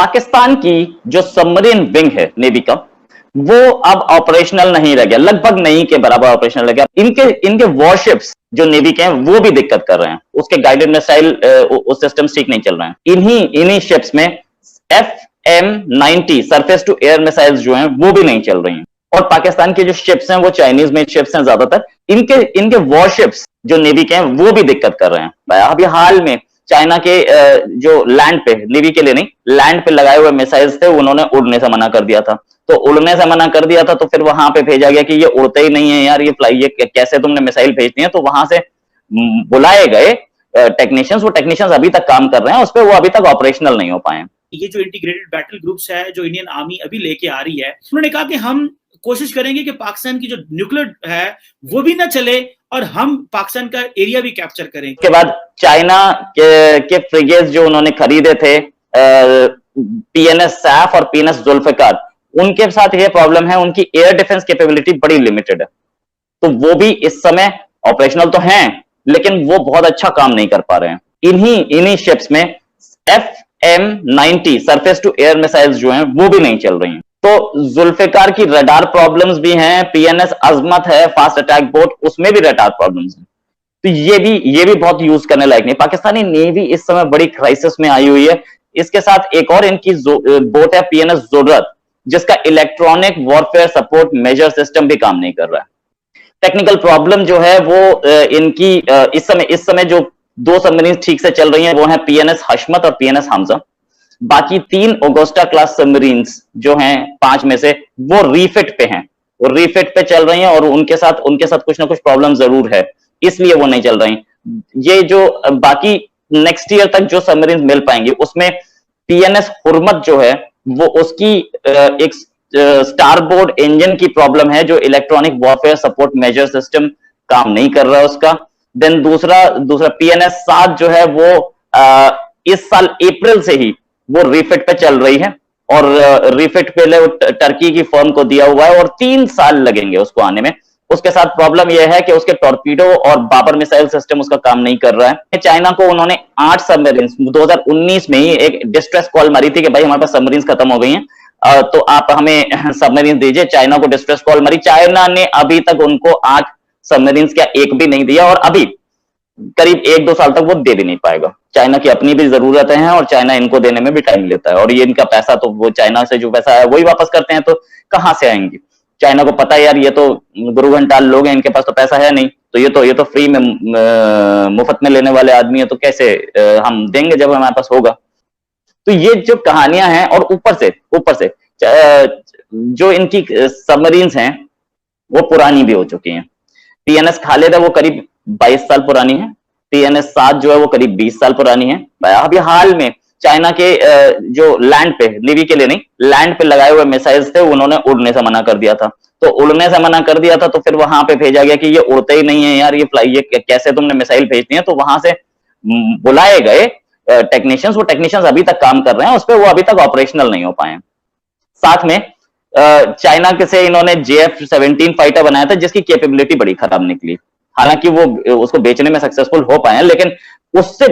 पाकिस्तान की जो submarine wing है नेवी का, वो अब ऑपरेशनल नहीं रह गया, लगभग नहीं के बराबर ऑपरेशनल रह गया। इनके वॉरशिप्स जो नेवी के हैं वो भी दिक्कत कर रहे हैं, उसके गाइडेड मिसाइल उस सिस्टम ठीक नहीं चल रहे हैं। इन्हीं शिप्स में FM-90 surface to air missiles जो हैं वो भी नहीं चल रही हैं। और पाकिस्तान की जो शिप्स हैं वो चाइनीज मेड शिप्स हैं ज्यादातर, इनके वॉरशिप्स जो नेवी के हैं वो भी दिक्कत कर रहे हैं। अभी हाल में चाइना के जो लैंड पे, नेवी के लिए नहीं, लैंड पे लगाए हुए मिसाइल्स थे, उन्होंने उड़ने से मना कर दिया था। तो उड़ने से मना कर दिया था तो फिर वहां पे भेजा गया कि ये उड़ते ही नहीं है यार, ये कैसे तुमने मिसाइल भेजती है। तो वहां से बुलाए गए टेक्नीशियंस, वो टेक्नीशियंस अभी तक काम कर रहे हैं उस पर, वो अभी तक ऑपरेशनल नहीं हो पाए। ये जो इंटीग्रेटेड बैटल ग्रुप्स है जो इंडियन आर्मी अभी लेके आ रही है, उन्होंने कहा कि हम कोशिश करेंगे कि पाकिस्तान की जो न्यूक्लियर है वो भी ना चले और हम पाकिस्तान का एरिया भी कैप्चर करें। उसके बाद चाइना के फ्रिगेट्स जो उन्होंने खरीदे थे, PNS सैफ और PNS जुल्फिकार, उनके साथ ये प्रॉब्लम है, उनकी एयर डिफेंस कैपेबिलिटी बड़ी लिमिटेड है। तो वो भी इस समय ऑपरेशनल तो हैं लेकिन वो बहुत अच्छा काम नहीं कर पा रहे हैं। इन्हीं शिप्स में FM-90 surface to air missiles जो हैं वो भी नहीं चल रही हैं। तो जुल्फिकार की रडार प्रॉब्लम्स भी हैं, PNS अजमत है फास्ट अटैक बोट, उसमें भी रडार प्रॉब्लम्स हैं। तो ये भी बहुत यूज करने लायक नहीं। पाकिस्तानी नेवी इस समय बड़ी क्राइसिस में आई हुई है। इसके साथ एक और इनकी बोट है PNS ज़ुर्रत, जिसका electronic warfare support measure system भी काम नहीं कर रहा है। टेक्निकल प्रॉब्लम जो है वो इनकी इस समय जो 2 सबमरीन ठीक से चल रही हैं वो हैं PNS हशमत और PNS हमजा। बाकी 3 ऑगस्टा क्लास सबमरीन्स जो हैं 5 में से, वो रीफिट पे हैं, वो रीफिट पे चल रही हैं और उनके साथ कुछ ना कुछ प्रॉब्लम जरूर है, इसलिए वो नहीं चल रही। ये जो बाकी नेक्स्ट ईयर तक जो सबमरीन मिल पाएंगे उसमें PNS हुरमत जो है वो उसकी एक स्टारबोर्ड इंजन की प्रॉब्लम है, जो electronic warfare support measure system काम नहीं कर रहा है उसका। देन दूसरा PNS 7 जो है वो इस साल अप्रैल से ही वो रीफिट पे चल रही है और रीफिट पहले टर्की की फर्म को दिया हुआ है और 3 साल लगेंगे उसको आने में। उसके साथ प्रॉब्लम यह है कि उसके टॉर्पीडो और बाबर मिसाइल सिस्टम उसका काम नहीं कर रहा है। चाइना को उन्होंने 8 सबमरीन 2019 में ही एक डिस्ट्रेस कॉल मारी थी कि भाई हमारे पास सबमरीन खत्म हो गई हैं, तो आप हमें सबमरीन दीजिए। चाइना को डिस्ट्रेस कॉल मारी, चाइना ने अभी तक उनको 8 सबमरीन का एक भी नहीं दिया और अभी करीब 1-2 साल तक वो दे भी नहीं पाएगा। चाइना की अपनी भी जरूरतें हैं और चाइना इनको देने में भी टाइम लेता है और ये इनका पैसा तो वो चाइना से जो पैसा है वही वापस करते हैं, तो कहां से आएंगे। चाइना को पता है यार ये तो गुरु घंटाल लोग हैं, इनके पास तो पैसा है नहीं, तो ये तो फ्री में मुफ्त में लेने वाले आदमी है, तो कैसे हम देंगे जब हमारे पास होगा। तो ये जो कहानियां हैं और ऊपर से जो इनकी सबमरीन्स हैं वो पुरानी भी हो चुकी हैं। PNS खालिद है वो करीब 22 साल पुरानी है, PNS 7 जो है वो करीब 20 साल पुरानी है। अभी हाल में चाइना के जो लैंड पे, नेवी के लिए नहीं, लैंड पे लगाए हुए मिसाइल्स थे, उन्होंने उड़ने से मना कर दिया था। तो उड़ने से मना कर दिया था तो फिर वहां पे भेजा गया कि ये उड़ते ही नहीं है यार, ये कैसे तुमने मिसाइल भेजती है। तो वहां से बुलाए गए टेक्नीशियंस, वो टेक्नीशियंस अभी तक काम कर रहे हैं उस पर, वो अभी तक ऑपरेशनल नहीं हो पाए। साथ में चाइना के से इन्होंने JF-17 फाइटर बनाया था जिसकी कैपेबिलिटी बड़ी खराब निकली। हालांकि वो उसको बेचने में सक्सेसफुल हो पाए हैं, लेकिन उससे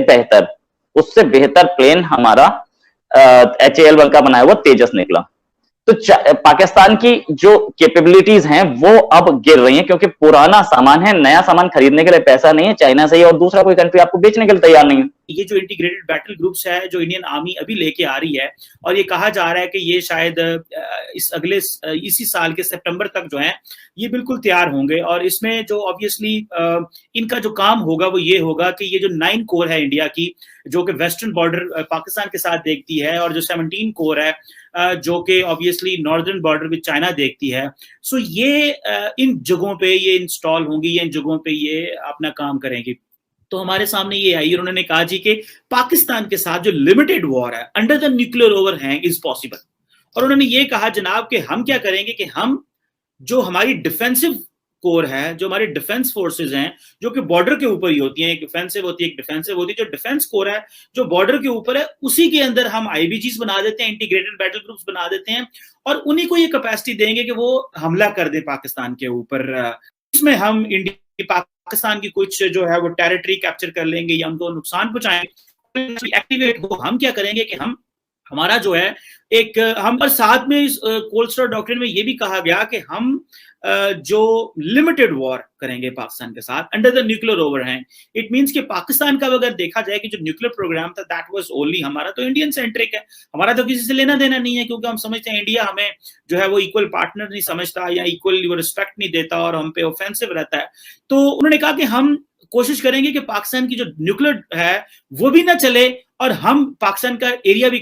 बेहतर प्लेन हमारा HAL का बनाया हुआ तेजस निकला। तो पाकिस्तान की जो कैपेबिलिटीज हैं वो अब गिर रही हैं क्योंकि पुराना सामान है, नया सामान खरीदने के लिए पैसा नहीं है चाइना से ही, और दूसरा कोई कंट्री आपको बेचने के लिए तैयार नहीं है। ये जो इंटीग्रेटेड बैटल ग्रुप्स है जो इंडियन आर्मी अभी लेके आ रही है, और ये कहा जा रहा है कि ये शायद इसी साल के सितंबर तक जो है ये बिल्कुल तैयार होंगे। और इसमें जो ऑब्वियसली इनका जो काम होगा वो ये होगा कि ये जो 9 कोर है इंडिया की, जो कि वेस्टर्न बॉर्डर पाकिस्तान के साथ देखती है, और जो 17 कोर है जो कि obviously northern border with China देखती है, सो ये इन जगहों पे ये इंस्टॉल होंगी, या इन जगहों पे ये अपना काम करेंगी। तो हमारे सामने ये आई, उन्होंने कहा जी कि पाकिस्तान के साथ जो लिमिटेड वॉर है under the nuclear overhang is possible. और उन्होंने ये कहा जनाब कि हम क्या करेंगे कि हम जो हमारी डिफेंसिव कोर है, जो हमारी डिफेंस फोर्सेज हैं, जो कि बॉर्डर के ऊपर ही होती हैं, एक डिफेंसिव होती है एक डिफेंसिव होती है, जो डिफेंस कोर है जो बॉर्डर के ऊपर है उसी के अंदर हम IBGs बना देते हैं, इंटीग्रेटेड बैटल ग्रुप्स बना देते हैं, और उन्हीं को ये कैपेसिटी देंगे कि वो हमला कर दे पाकिस्तान के ऊपर। इसमें हम पाकिस्तान की कुछ जो है वो टेरिटरी कैप्चर कर लेंगे या उनको नुकसान पहुंचाएंगे, एक्टिवेट हो। हम क्या करेंगे कि हम हमारा जो है एक हम और साथ में इस कोल्ड स्टार डॉक्ट्रिन में ये भी कहा गया कि हम जो लिमिटेड वॉर करेंगे पाकिस्तान के साथ under the nuclear overhang. It means कि पाकिस्तान का अगर देखा जाए कि जो न्यूक्लियर प्रोग्राम था दैट वाज ओनली, हमारा तो इंडियन सेंट्रिक है, हमारा तो किसी से लेना देना नहीं है, क्योंकि हम समझते हैं इंडिया हमें जो है वो इक्वल पार्टनर नहीं समझता या इक्वल रिस्पेक्ट नहीं देता और हम पे ऑफेंसिव रहता है। तो उन्होंने कहा कि हम कोशिश करेंगे कि पाकिस्तान की जो न्यूक्लियर है वो भी ना चले और हम पाकिस्तान का एरिया भी